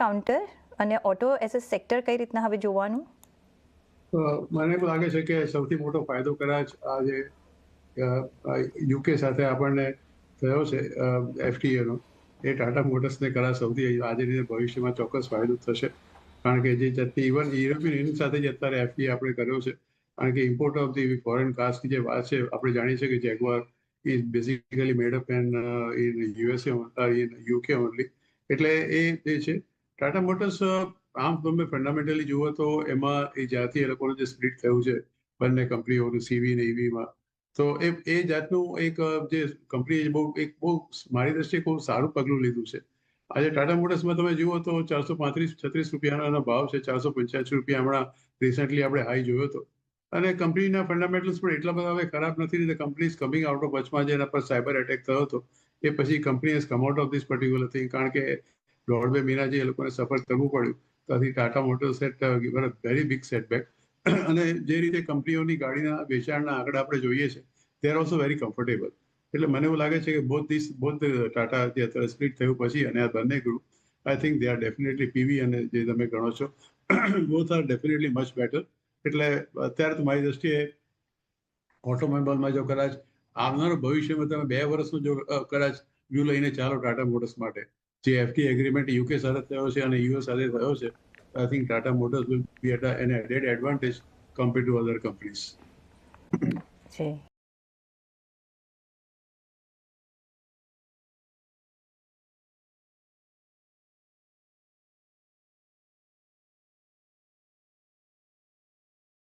Counter અને auto as a sector કઈ રીતના હવે જોવાનું? મને એવું લાગે છે કે સૌથી મોટો ફાયદો કદાચ આ જે યુકે સાથે આપણને થયો છે એફટીએનો, એ ટાટા મોટર્સને કદાચ સૌથી આજે ભવિષ્યમાં ચોક્કસ ફાયદો થશે. કારણ કે જે જાતની ઇવન યુરોપિયન યુનિયન સાથે જ અત્યારે એફટીએ આપણે કર્યો છે. કારણ કે ઇમ્પોર્ટ ઓફ ધી ફોરેન કાર્સની જે વાત છે, આપણે જાણીએ છીએ કે Jaguar is basically made up in USA in UK only. એટલે એ જે છે ટાટા મોટર્સ, આમ તમે ફંડામેન્ટલી જુઓ તો એમાં એ જ્યાંથી એ લોકોનું જે સ્પ્લિટ થયું છે બંને કંપનીઓનું સીવી ને ઈવીમાં, તો એ જાતનું એક જે કંપની બહુ મારી દ્રષ્ટિએ બહુ સારું પગલું લીધું છે. આજે ટાટા મોટર્સમાં તમે જુઓ તો 435-36 રૂપિયાનો ભાવ છે. 485 રૂપિયા હમણાં રિસેન્ટલી આપણે હાઈ જોયો હતો. અને કંપનીના ફંડામેન્ટલ્સ પણ એટલા બધા હવે ખરાબ નથી. રીતે કંપની કમિંગ આઉટ ઓફ વચમાં જેના પર સાયબર એટેક થયો હતો, એ પછી company has come out of this particular thing. કારણ કે 1.5-2 મહિના જે એ લોકોને સફર કરવું પડ્યું, તો આથી Tata motors head given a very big setback. અને જે રીતે કંપનીઓની ગાડીના વેચાણના આંકડા આપણે જોઈએ છે, they are also very comfortable. એટલે મને એવું લાગે છે કે બોથ ટાટા જે અત્યારે સ્પ્લિટ થયું પછી અને આ બંને group, I think they are definitely PV અને જે તમે ગણો છો, both are definitely much better. એટલે અત્યારે તો મારી દ્રષ્ટિએ ઓટોમોબાઈલમાં જો કદાચ આવનારા ભવિષ્યમાં તમે 2 વર્ષનો જો કદાચ વ્યૂ લઈને ચાલો ટાટા મોટર્સ માટે, જે એફટી એગ્રીમેન્ટ યુકે સાથે થયો છે અને યુએસ સાથે થયો છે, I think Tata Motors will be at an added advantage compared to other companies. G.